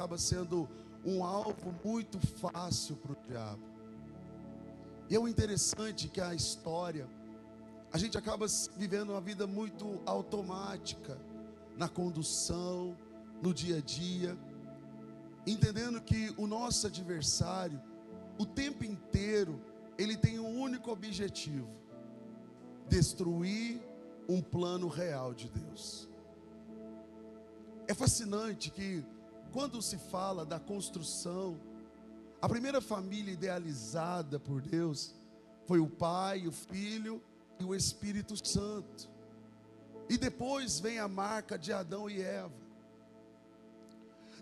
acaba sendo um alvo muito fácil para o diabo. E é o interessante que a história, a gente acaba vivendo uma vida muito automática, na condução, no dia a dia, entendendo que o nosso adversário, o tempo inteiro, ele tem um único objetivo: destruir um plano real de Deus. É fascinante que, quando se fala da construção, a primeira família idealizada por Deus foi o Pai, o Filho e o Espírito Santo. E depois vem a marca de Adão e Eva.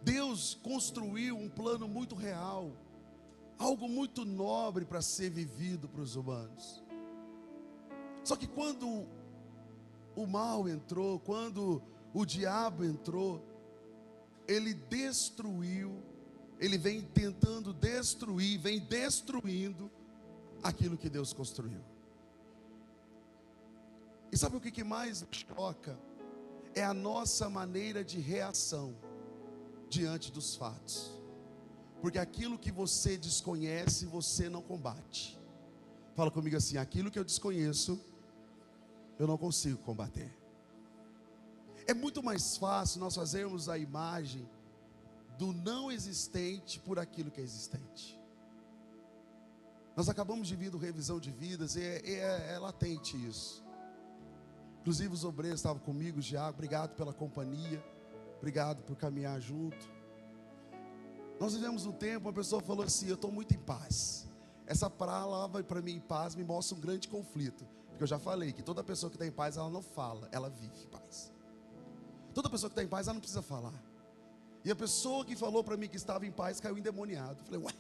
Deus construiu um plano muito real, algo muito nobre para ser vivido para os humanos. Só que quando o mal entrou, quando o diabo entrou, ele destruiu, ele vem tentando destruir, vem destruindo aquilo que Deus construiu. E sabe o que mais choca? É a nossa maneira de reação diante dos fatos. Porque aquilo que você desconhece, você não combate. Fala comigo assim: aquilo que eu desconheço, eu não consigo combater. É muito mais fácil nós fazermos a imagem do não existente por aquilo que é existente. Nós acabamos de vir do revisão de vidas e é latente isso. Inclusive os obreiros estavam comigo, Giago, obrigado pela companhia, obrigado por caminhar junto. Nós vivemos um tempo, uma pessoa falou assim: eu estou muito em paz. Essa palavra para mim, em paz, me mostra um grande conflito. Porque eu já falei que toda pessoa que está em paz, ela não fala, ela vive em paz. Toda pessoa que está em paz, ela não precisa falar. E a pessoa que falou para mim que estava em paz, caiu endemoniado. Eu falei: ué,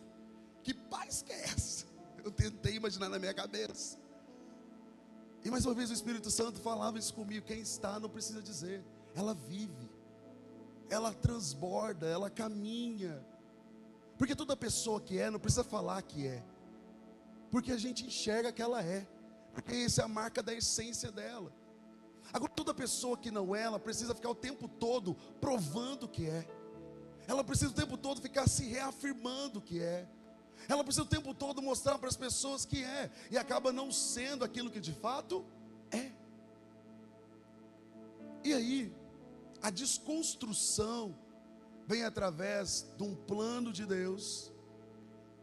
que paz que é essa? Eu tentei imaginar na minha cabeça. E mais uma vez o Espírito Santo falava isso comigo: quem está não precisa dizer, ela vive, ela transborda, ela caminha. Porque toda pessoa que é, não precisa falar que é, porque a gente enxerga que ela é, porque essa é a marca da essência dela. Agora toda pessoa que não é, ela precisa ficar o tempo todo provando que é, ela precisa o tempo todo ficar se reafirmando que é, ela precisa o tempo todo mostrar para as pessoas que é, e acaba não sendo aquilo que de fato é. E aí, a desconstrução vem através de um plano de Deus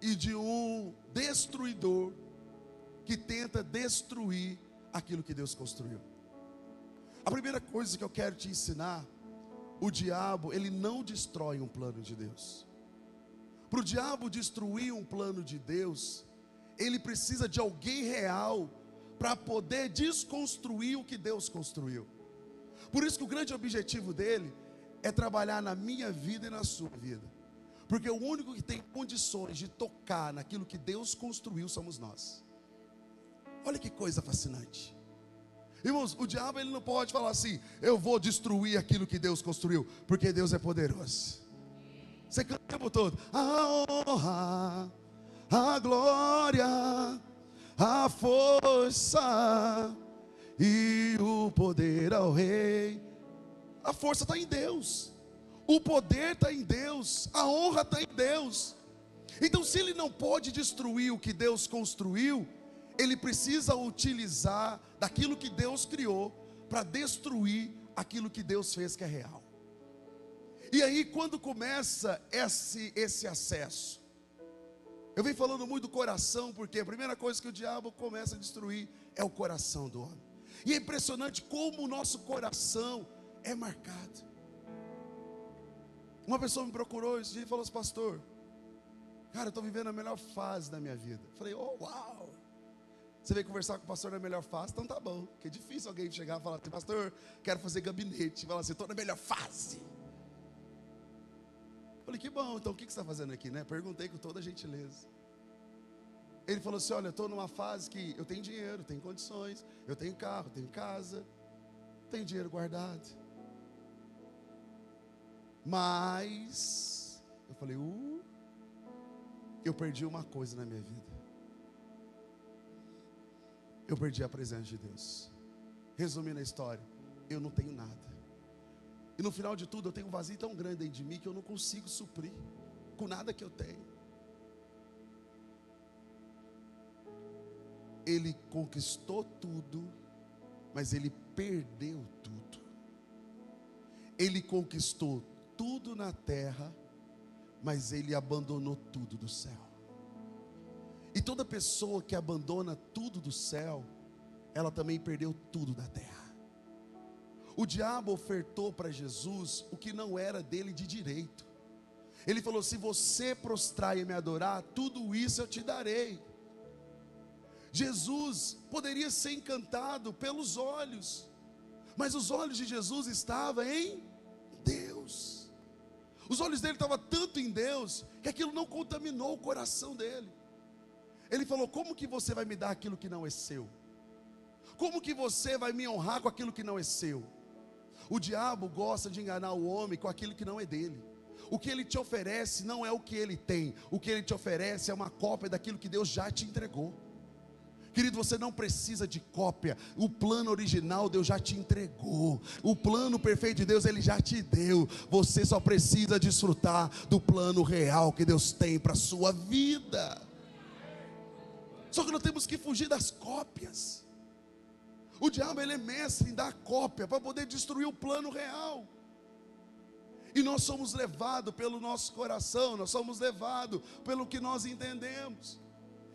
e de um destruidor que tenta destruir aquilo que Deus construiu. A primeira coisa que eu quero te ensinar: o diabo, ele não destrói um plano de Deus. Para o diabo destruir um plano de Deus, ele precisa de alguém real para poder desconstruir o que Deus construiu. Por isso que o grande objetivo dele é trabalhar na minha vida e na sua vida. Porque o único que tem condições de tocar naquilo que Deus construiu somos nós. Olha que coisa fascinante. Irmãos, o diabo ele não pode falar assim: eu vou destruir aquilo que Deus construiu, porque Deus é poderoso. Você canta o tempo todo: a honra, a glória, a força e o poder ao Rei. A força está em Deus, o poder está em Deus, a honra está em Deus. Então, se ele não pode destruir o que Deus construiu, ele precisa utilizar daquilo que Deus criou para destruir aquilo que Deus fez que é real. E aí, quando começa esse acesso, eu venho falando muito do coração, porque a primeira coisa que o diabo começa a destruir é o coração do homem. E é impressionante como o nosso coração é marcado. Uma pessoa me procurou esse dia e falou assim: pastor, cara, eu estou vivendo a melhor fase da minha vida. Eu falei: oh, uau! Você veio conversar com o pastor na melhor fase? Então tá bom, porque é difícil alguém chegar e falar assim: pastor, quero fazer gabinete. Falar assim: estou na melhor fase. Eu falei: que bom, então o que você está fazendo aqui, né? Perguntei com toda a gentileza. Ele falou assim: olha, eu estou numa fase que eu tenho dinheiro, tenho condições, eu tenho carro, tenho casa, tenho dinheiro guardado. Mas, eu falei: eu perdi uma coisa na minha vida. Eu perdi a presença de Deus. Resumindo a história, eu não tenho nada. E no final de tudo eu tenho um vazio tão grande dentro de mim que eu não consigo suprir com nada que eu tenho. Ele conquistou tudo, mas ele perdeu tudo. Ele conquistou tudo na terra, mas ele abandonou tudo do céu. E toda pessoa que abandona tudo do céu, ela também perdeu tudo da terra. O diabo ofertou para Jesus o que não era dele de direito. Ele falou: se você prostrar e me adorar, tudo isso eu te darei. Jesus poderia ser encantado pelos olhos, mas os olhos de Jesus estavam em Deus. Os olhos dele estavam tanto em Deus, que aquilo não contaminou o coração dele. Ele falou: como que você vai me dar aquilo que não é seu? Como que você vai me honrar com aquilo que não é seu? O diabo gosta de enganar o homem com aquilo que não é dele. O que ele te oferece não é o que ele tem. O que ele te oferece é uma cópia daquilo que Deus já te entregou. Querido, você não precisa de cópia. O plano original Deus já te entregou. O plano perfeito de Deus Ele já te deu. Você só precisa desfrutar do plano real que Deus tem para a sua vida. Só que nós temos que fugir das cópias. O diabo, ele é mestre em dar cópia para poder destruir o plano real. E nós somos levados pelo nosso coração, nós somos levados pelo que nós entendemos.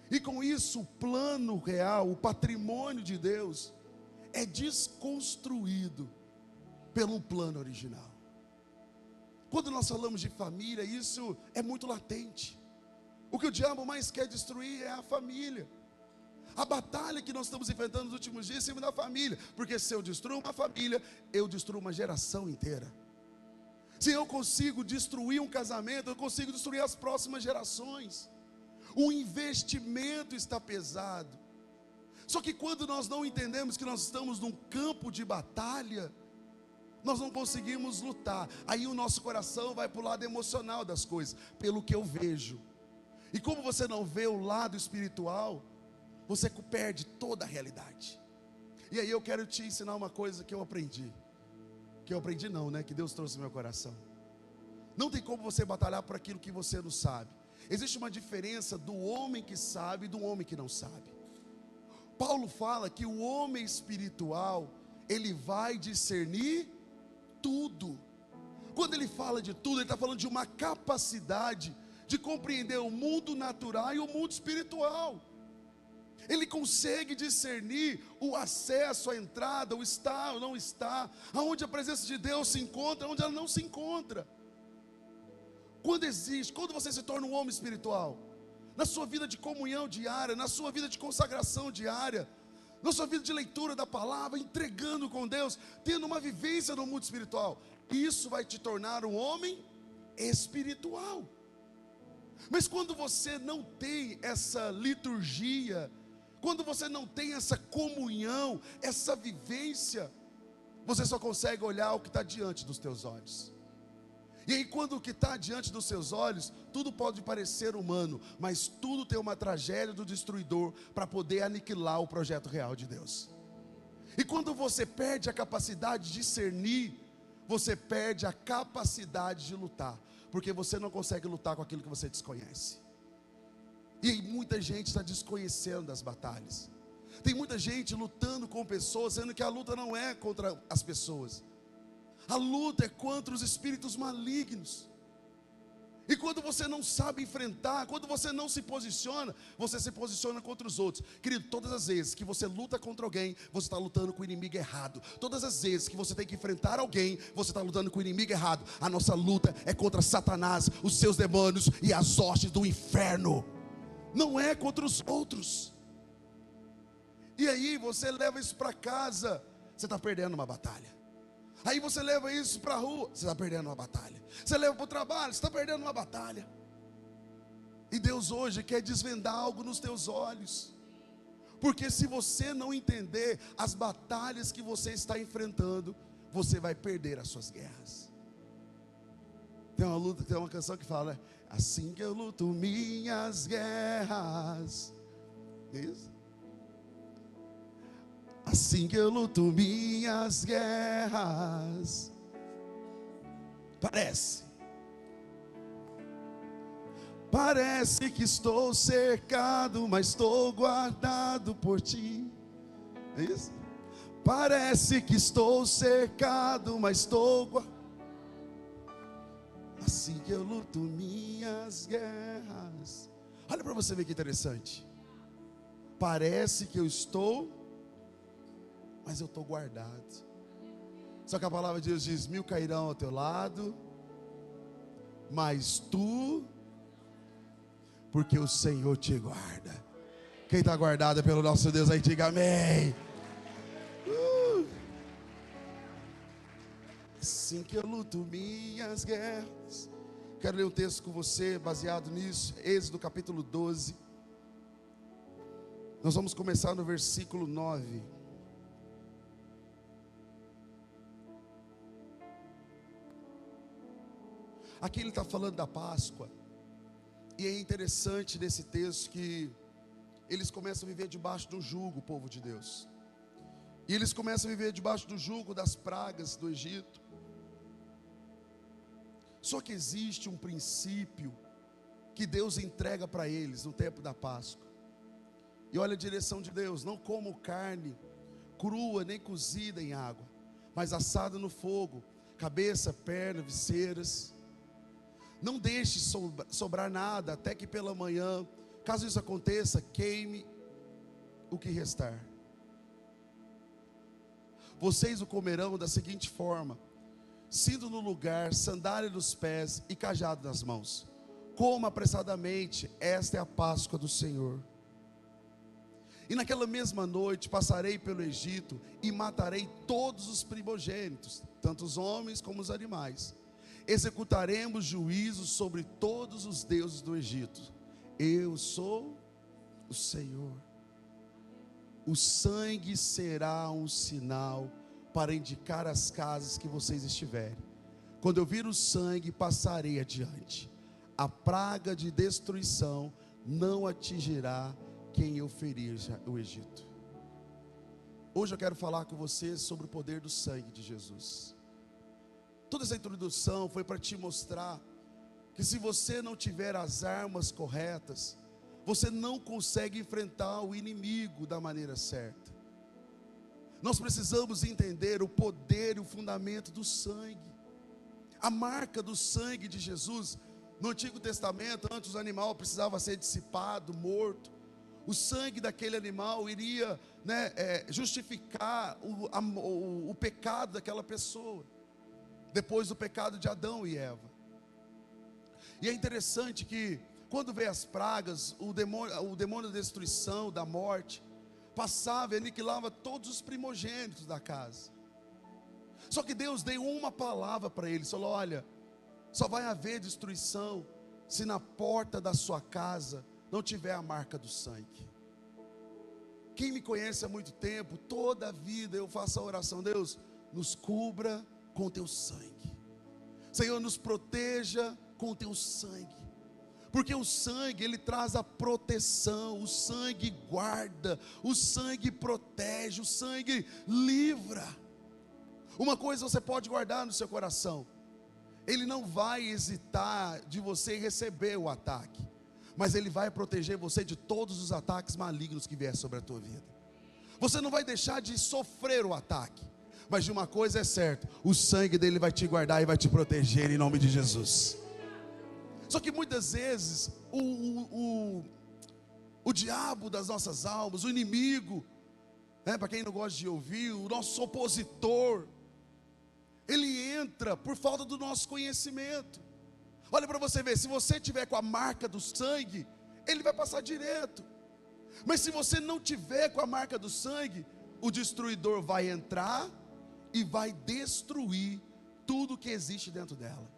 E com isso o plano real, o patrimônio de Deus é desconstruído pelo plano original. Quando nós falamos de família, isso é muito latente. O que o diabo mais quer destruir é a família. A batalha que nós estamos enfrentando nos últimos dias é em cima da família. Porque se eu destruo uma família, eu destruo uma geração inteira. Se eu consigo destruir um casamento, eu consigo destruir as próximas gerações. O investimento está pesado. Só que quando nós não entendemos que nós estamos num campo de batalha, nós não conseguimos lutar. Aí o nosso coração vai para o lado emocional das coisas, pelo que eu vejo. E como você não vê o lado espiritual, você perde toda a realidade. E aí eu quero te ensinar uma coisa que eu aprendi. Que eu aprendi não, né? Que Deus trouxe no meu coração. Não tem como você batalhar por aquilo que você não sabe. Existe uma diferença do homem que sabe e do homem que não sabe. Paulo fala que o homem espiritual, ele vai discernir tudo. Quando ele fala de tudo, ele está falando de uma capacidade de compreender o mundo natural e o mundo espiritual. Ele consegue discernir o acesso, a entrada, o estar ou não estar, aonde a presença de Deus se encontra, onde ela não se encontra. Quando você se torna um homem espiritual, na sua vida de comunhão diária, na sua vida de consagração diária, na sua vida de leitura da palavra, entregando com Deus, tendo uma vivência no mundo espiritual, isso vai te tornar um homem espiritual. Mas quando você não tem essa liturgia, quando você não tem essa comunhão, essa vivência, você só consegue olhar o que está diante dos teus olhos. E aí quando o que está diante dos seus olhos, tudo pode parecer humano, mas tudo tem uma tragédia do destruidor para poder aniquilar o projeto real de Deus. E quando você perde a capacidade de discernir, você perde a capacidade de lutar, porque você não consegue lutar com aquilo que você desconhece. E aí muita gente está desconhecendo das batalhas. Tem muita gente lutando com pessoas, sendo que a luta não é contra as pessoas. A luta é contra os espíritos malignos. E quando você não sabe enfrentar, quando você não se posiciona, você se posiciona contra os outros. Querido, todas as vezes que você luta contra alguém, você está lutando com o inimigo errado. Todas as vezes que você tem que enfrentar alguém, você está lutando com o inimigo errado. A nossa luta é contra Satanás, os seus demônios e as hostes do inferno. Não é contra os outros. E aí você leva isso para casa, você está perdendo uma batalha. Aí você leva isso para a rua, você está perdendo uma batalha. Você leva para o trabalho, você está perdendo uma batalha. E Deus hoje quer desvendar algo nos teus olhos. Porque se você não entender as batalhas que você está enfrentando, você vai perder as suas guerras. Tem uma canção que fala: assim que eu luto minhas guerras. Isso? Assim que eu luto minhas guerras, Parece. Parece que estou cercado, mas estou guardado por ti. É isso? Parece que estou cercado, mas estou guardado. Assim que eu luto minhas guerras. Olha para você ver que interessante. Parece que eu estou, mas eu estou guardado. Só que a palavra de Deus diz: 1000 cairão ao teu lado, mas tu, porque o Senhor te guarda. Quem está guardado pelo nosso Deus aí, diga amém. Assim que eu luto minhas guerras. Quero ler um texto com você baseado nisso. Êxodo capítulo 12. Nós vamos começar no versículo 9. Aqui ele está falando da Páscoa. E é interessante nesse texto que eles começam a viver debaixo do jugo, o povo de Deus. E eles começam a viver debaixo do jugo das pragas do Egito. Só que existe um princípio que Deus entrega para eles no tempo da Páscoa. E olha a direção de Deus: não comam carne crua nem cozida em água, mas assada no fogo, cabeça, perna, visceras. Não deixe sobrar nada até que pela manhã, caso isso aconteça, queime o que restar. Vocês o comerão da seguinte forma: cinto no lugar, sandália nos pés e cajado nas mãos. Coma apressadamente, esta é a Páscoa do Senhor. E naquela mesma noite passarei pelo Egito e matarei todos os primogênitos, tanto os homens como os animais. Executaremos juízo sobre todos os deuses do Egito. Eu sou o Senhor. O sangue será um sinal para indicar as casas que vocês estiverem. Quando eu vir o sangue, passarei adiante. A praga de destruição não atingirá quem eu ferir o Egito. Hoje eu quero falar com vocês sobre o poder do sangue de Jesus. Toda essa introdução foi para te mostrar que se você não tiver as armas corretas, você não consegue enfrentar o inimigo da maneira certa. Nós precisamos entender o poder e o fundamento do sangue. A marca do sangue de Jesus. No Antigo Testamento, antes o animal precisava ser dissipado, morto. O sangue daquele animal iria justificar o pecado daquela pessoa, depois do pecado de Adão e Eva. E é interessante que quando veio as pragas, o demônio da destruição, da morte, passava e aniquilava todos os primogênitos da casa. Só que Deus deu uma palavra para eles, falou: olha, só vai haver destruição se na porta da sua casa não tiver a marca do sangue. Quem me conhece há muito tempo, toda a vida eu faço a oração: Deus, nos cubra com teu sangue. Senhor, nos proteja com teu sangue. Porque o sangue, ele traz a proteção, o sangue guarda, o sangue protege, o sangue livra. Uma coisa você pode guardar no seu coração: ele não vai hesitar de você receber o ataque, mas ele vai proteger você de todos os ataques malignos que vier sobre a tua vida. Você não vai deixar de sofrer o ataque, mas de uma coisa é certa: o sangue dele vai te guardar e vai te proteger em nome de Jesus. Só que muitas vezes o diabo das nossas almas, o inimigo, para quem não gosta de ouvir, o nosso opositor, ele entra por falta do nosso conhecimento. Olha para você ver: se você tiver com a marca do sangue, ele vai passar direto. Mas se você não tiver com a marca do sangue, o destruidor vai entrar e vai destruir tudo que existe dentro dela.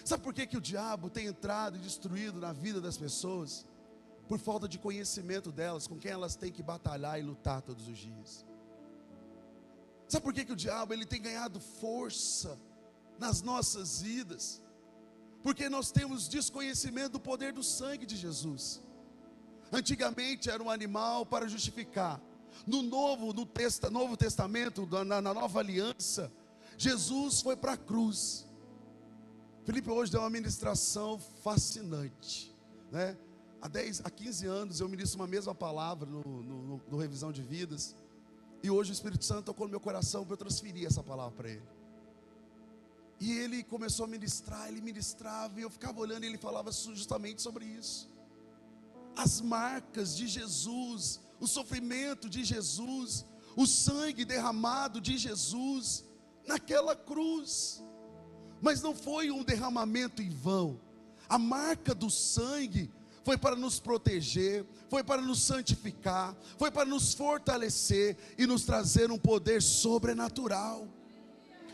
Sabe por que o diabo tem entrado e destruído na vida das pessoas? Por falta de conhecimento delas, com quem elas têm que batalhar e lutar todos os dias. Sabe por que o diabo ele tem ganhado força nas nossas vidas? Porque nós temos desconhecimento do poder do sangue de Jesus. Antigamente era um animal para justificar. No Novo Testamento, na Nova Aliança, Jesus foi para a cruz. Felipe hoje deu uma ministração fascinante, né? Há 15 anos eu ministro uma mesma palavra no Revisão de Vidas, e hoje o Espírito Santo tocou no meu coração para eu transferir essa palavra para ele. E ele começou a ministrar, ele ministrava, e eu ficava olhando, e ele falava justamente sobre isso. As marcas de Jesus, o sofrimento de Jesus, o sangue derramado de Jesus naquela cruz. Mas não foi um derramamento em vão. A marca do sangue foi para nos proteger, foi para nos santificar, foi para nos fortalecer e nos trazer um poder sobrenatural.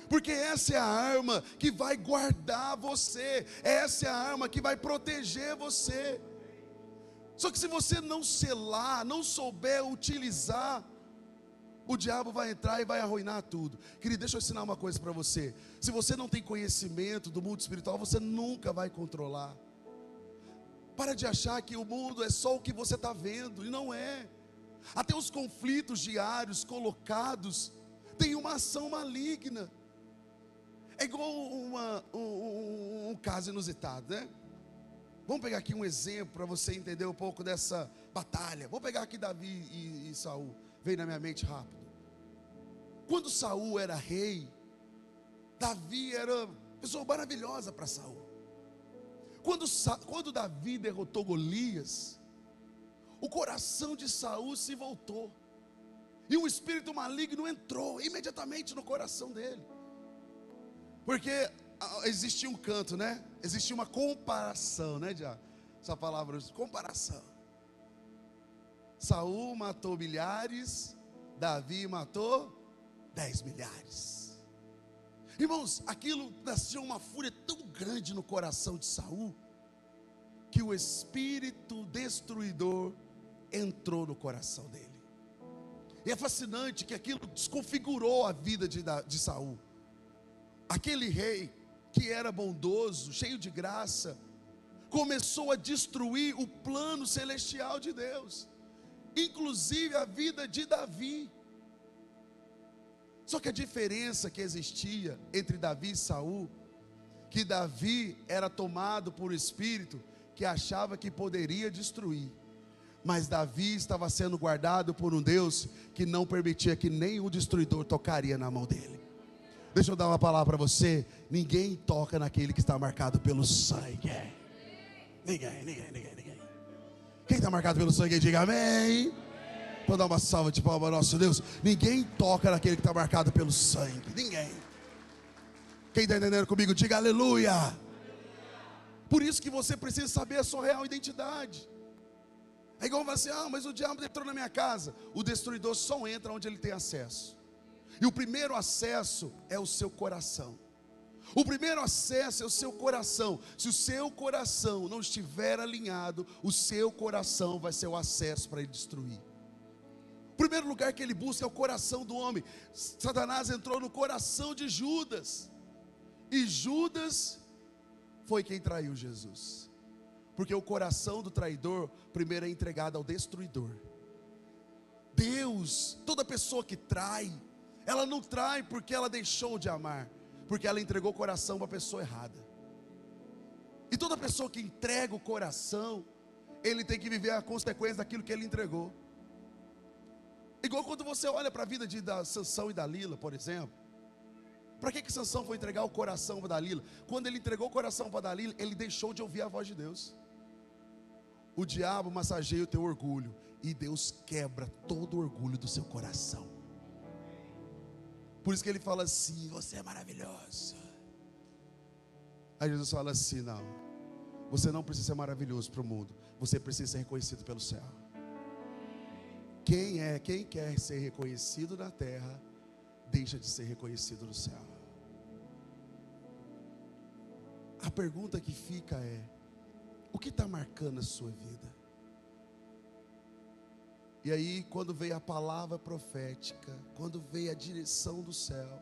Porque essa é a arma que vai guardar você, essa é a arma que vai proteger você. Só que se você não selar, não souber utilizar, o diabo vai entrar e vai arruinar tudo. Querido, deixa eu ensinar uma coisa para você. Se você não tem conhecimento do mundo espiritual, você nunca vai controlar. Para de achar que o mundo é só o que você está vendo, e não é. Até os conflitos diários colocados têm uma ação maligna. É igual um caso inusitado, né? Vamos pegar aqui um exemplo para você entender um pouco dessa batalha. Vamos pegar aqui Davi e Saul. Veio na minha mente rápido. Quando Saul era rei, Davi era uma pessoa maravilhosa para Saul. Quando Davi derrotou Golias, o coração de Saul se voltou, e um espírito maligno entrou imediatamente no coração dele. Porque existia um canto, né? Existia uma comparação, né, Diabo? Essa palavra, comparação. Saul matou milhares, Davi matou 10 milhares. Irmãos, aquilo nasceu uma fúria tão grande no coração de Saul, que o espírito destruidor entrou no coração dele. E é fascinante que aquilo desconfigurou a vida de Saul. Aquele rei que era bondoso, cheio de graça, começou a destruir o plano celestial de Deus, inclusive a vida de Davi. Só que a diferença que existia entre Davi e Saul, que Davi era tomado por um espírito que achava que poderia destruir, mas Davi estava sendo guardado por um Deus que não permitia que nenhum destruidor tocaria na mão dele. Deixa eu dar uma palavra para você: ninguém toca naquele que está marcado pelo sangue. Ninguém. Quem está marcado pelo sangue, diga amém. Vou dar uma salva de palmas ao nosso Deus. Ninguém toca naquele que está marcado pelo sangue. Ninguém. Quem está entendendo comigo, diga aleluia. Por isso que você precisa saber a sua real identidade. É igual falar assim: mas o diabo entrou na minha casa. O destruidor só entra onde ele tem acesso. E o primeiro acesso é o seu coração. O primeiro acesso é o seu coração. Se o seu coração não estiver alinhado, o seu coração vai ser o acesso para ele destruir. O primeiro lugar que ele busca é o coração do homem. Satanás entrou no coração de Judas, e Judas foi quem traiu Jesus. Porque o coração do traidor primeiro é entregado ao destruidor. Deus, toda pessoa que trai, ela não trai porque ela deixou de amar, porque ela entregou o coração para a pessoa errada. E toda pessoa que entrega o coração, ele tem que viver a consequência daquilo que ele entregou. Igual quando você olha para a vida de Sansão e Dalila, por exemplo. Para que Sansão foi entregar o coração para Dalila? Quando ele entregou o coração para Dalila, ele deixou de ouvir a voz de Deus. O diabo massageia o teu orgulho, e Deus quebra todo o orgulho do seu coração. Por isso que ele fala assim: você é maravilhoso. Aí Jesus fala assim: não, você não precisa ser maravilhoso para o mundo, você precisa ser reconhecido pelo céu. Quem quer ser reconhecido na terra, deixa de ser reconhecido no céu. A pergunta que fica é: o que está marcando a sua vida? E aí, quando veio a palavra profética, quando veio a direção do céu,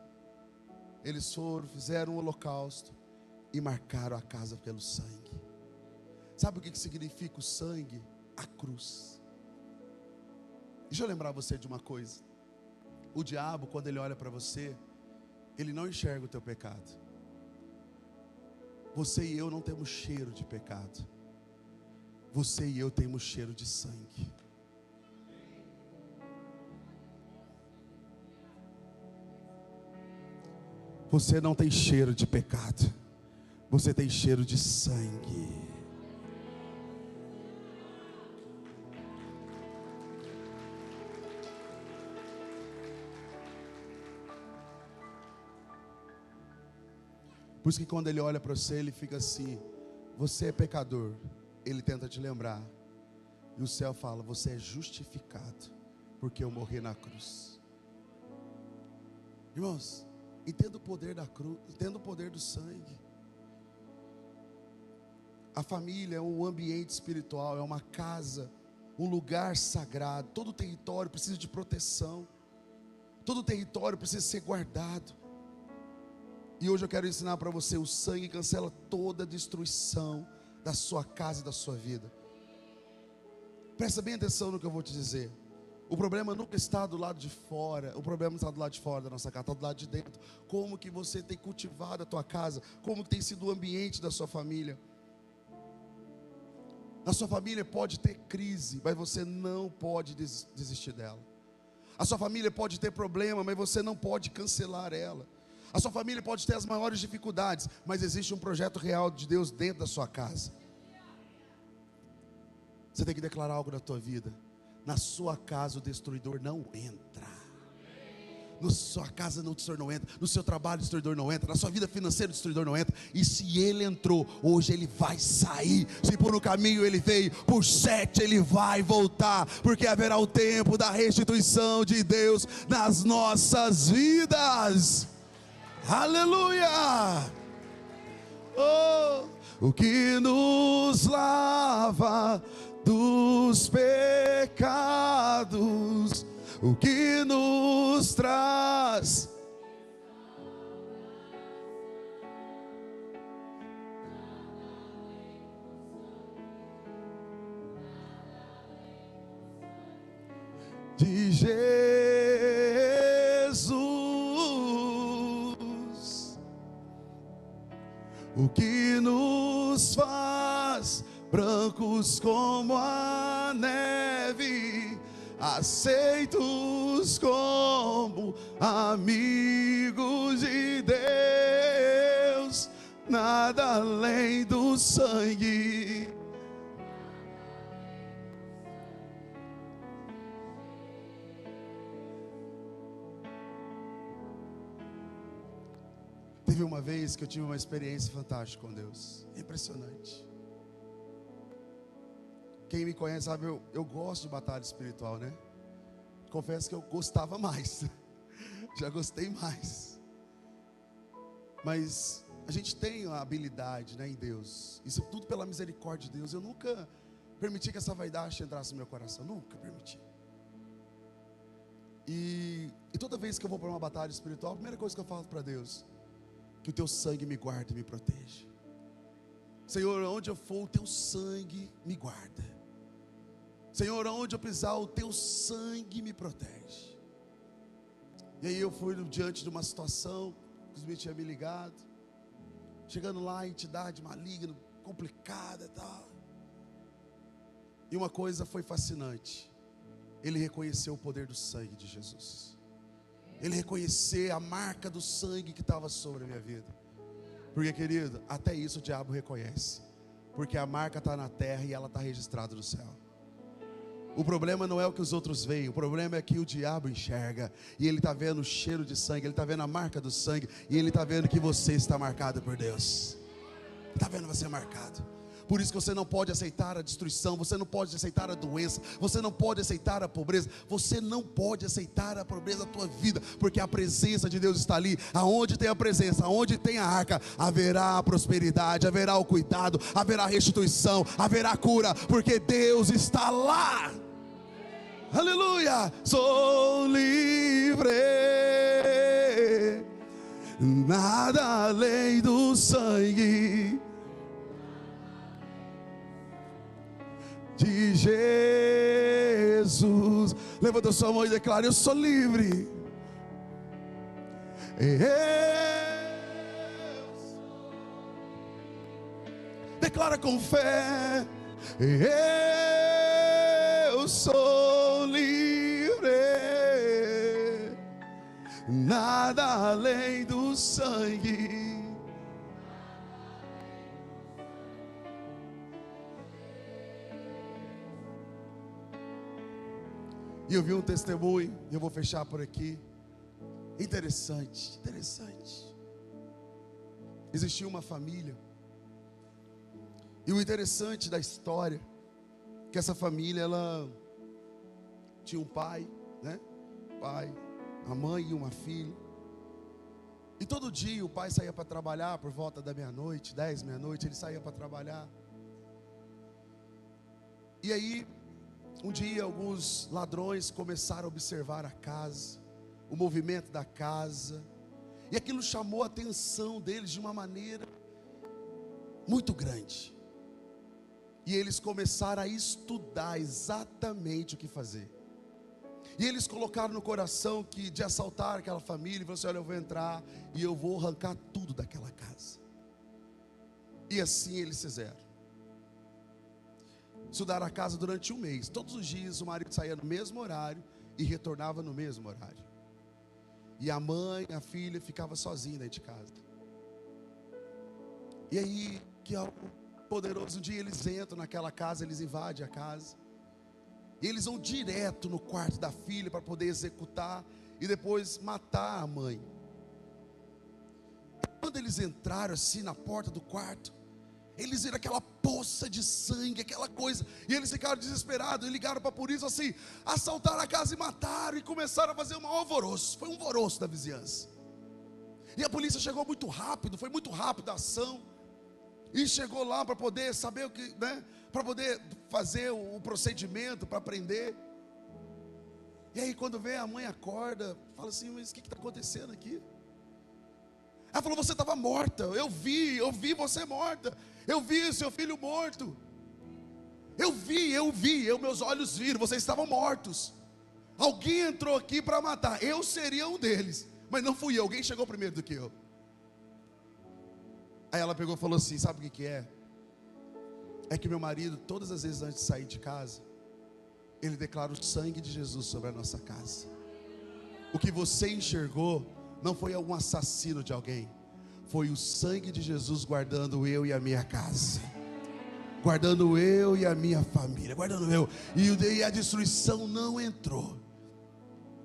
eles fizeram um holocausto e marcaram a casa pelo sangue. Sabe o que significa o sangue? A cruz. Deixa eu lembrar você de uma coisa: o diabo, quando ele olha para você, ele não enxerga o teu pecado. Você e eu não temos cheiro de pecado. Você e eu temos cheiro de sangue. Você não tem cheiro de pecado. Você tem cheiro de sangue. Por isso que quando ele olha para você, ele fica assim: você é pecador. Ele tenta te lembrar. E o céu fala: você é justificado, porque eu morri na cruz. Irmãos, entenda o poder da cruz, entenda o poder do sangue. A família é um ambiente espiritual, é uma casa, um lugar sagrado. Todo território precisa de proteção. Todo território precisa ser guardado. E hoje eu quero ensinar para você: o sangue cancela toda a destruição da sua casa e da sua vida. Presta bem atenção no que eu vou te dizer. O problema nunca está do lado de fora. O problema não está do lado de fora da nossa casa, está do lado de dentro. Como que você tem cultivado a tua casa? Como que tem sido o ambiente da sua família? Na sua família pode ter crise, mas você não pode desistir dela. A sua família pode ter problema, mas você não pode cancelar ela. A sua família pode ter as maiores dificuldades, mas existe um projeto real de Deus dentro da sua casa. Você tem que declarar algo na tua vida: na sua casa o destruidor não entra. Na sua casa o destruidor não entra. No seu trabalho o destruidor não entra. Na sua vida financeira o destruidor não entra. E se ele entrou, hoje ele vai sair. Se por um caminho ele veio, por 7 ele vai voltar. Porque haverá o tempo da restituição de Deus nas nossas vidas. Aleluia! Oh, o que nos lava dos pecados, o que nos traz de Jesus, o que nos faz brancos como a neve, aceitos como amigos de Deus, nada além do sangue. Teve uma vez que eu tive uma experiência fantástica com Deus, impressionante. Quem me conhece sabe, eu gosto de batalha espiritual, né? Confesso que eu gostava mais. Já gostei mais. Mas a gente tem a habilidade, né, em Deus. Isso tudo pela misericórdia de Deus. Eu nunca permiti que essa vaidade entrasse no meu coração. Nunca permiti. E toda vez que eu vou para uma batalha espiritual, a primeira coisa que eu falo para Deus: que o teu sangue me guarde e me proteja. Senhor, onde eu for, o teu sangue me guarda. Senhor, onde eu pisar, o teu sangue me protege. E aí eu fui diante de uma situação que os meus tinham me ligado. Chegando lá, entidade maligna, complicada e tal. E uma coisa foi fascinante: ele reconheceu o poder do sangue de Jesus. Ele reconheceu a marca do sangue que estava sobre a minha vida. Porque, querido, até isso o diabo reconhece. Porque a marca está na terra e ela está registrada no céu. O problema não é o que os outros veem, o problema é que o diabo enxerga. E ele está vendo o cheiro de sangue, ele está vendo a marca do sangue. E ele está vendo que você está marcado por Deus. Está vendo você marcado. Por isso que você não pode aceitar a destruição, você não pode aceitar a doença, você não pode aceitar a pobreza, você não pode aceitar a pobreza da tua vida, porque a presença de Deus está ali. Aonde tem a presença, aonde tem a arca, haverá a prosperidade, haverá o cuidado, haverá a restituição, haverá a cura, porque Deus está lá. Aleluia! Sou livre, nada além do sangue de Jesus. Levanta sua mão e declara: eu sou livre. declara com fé: eu sou livre, nada além do sangue. E eu vi um testemunho, e eu vou fechar por aqui. Interessante. Existia uma família, e o interessante da história, que essa família, ela tinha um pai, né? Pai, a mãe e uma filha. E todo dia o pai saía para trabalhar por volta da meia-noite, 10, meia-noite, ele saía para trabalhar. E aí, um dia alguns ladrões começaram a observar a casa, o movimento da casa, e aquilo chamou a atenção deles de uma maneira muito grande. E eles começaram a estudar exatamente o que fazer. E eles colocaram no coração que de assaltar aquela família, e falaram assim: olha, eu vou entrar e eu vou arrancar tudo daquela casa. E assim eles fizeram. Estudaram a casa durante um mês. Todos os dias o marido saía no mesmo horário e retornava no mesmo horário. E a mãe, a filha ficava sozinha dentro de casa. E aí, que algo poderoso, um dia eles entram naquela casa, eles invadem a casa. E eles vão direto no quarto da filha para poder executar e depois matar a mãe. Quando eles entraram assim na porta do quarto, eles viram aquela poça de sangue, aquela coisa, e eles ficaram desesperados, e ligaram para a polícia assim, assaltaram a casa e mataram, e começaram a fazer um alvoroço. Foi um alvoroço da vizinhança. E a polícia chegou muito rápido, foi muito rápida a ação, e chegou lá para poder saber o que, né, para poder fazer o procedimento, para prender. E aí quando vem a mãe acorda, fala assim: mas o que está acontecendo aqui? Ela falou: você estava morta, eu vi você morta, eu vi o seu filho morto, eu vi, meus olhos viram, vocês estavam mortos, alguém entrou aqui para matar, eu seria um deles, mas não fui eu, alguém chegou primeiro do que eu. Aí ela pegou e falou assim: sabe o que é? É que meu marido, todas as vezes antes de sair de casa, ele declara o sangue de Jesus sobre a nossa casa. O que você enxergou não foi algum assassino de alguém, foi o sangue de Jesus guardando eu e a minha casa, guardando eu e a minha família, guardando eu, e a destruição não entrou.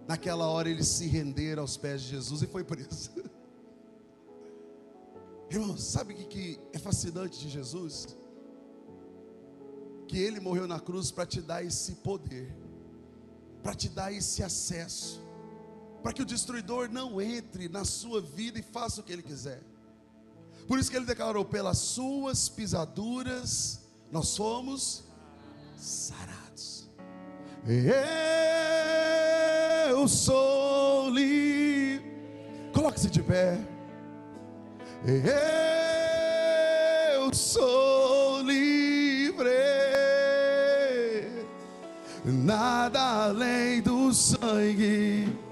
Naquela hora eles se renderam aos pés de Jesus e foi preso. Irmão, sabe o que é fascinante de Jesus? Que Ele morreu na cruz para te dar esse poder, para te dar esse acesso, para que o destruidor não entre na sua vida e faça o que ele quiser. Por isso que ele declarou: pelas suas pisaduras nós fomos sarados. Eu sou livre. Coloque-se de pé. Eu sou livre, nada além do sangue.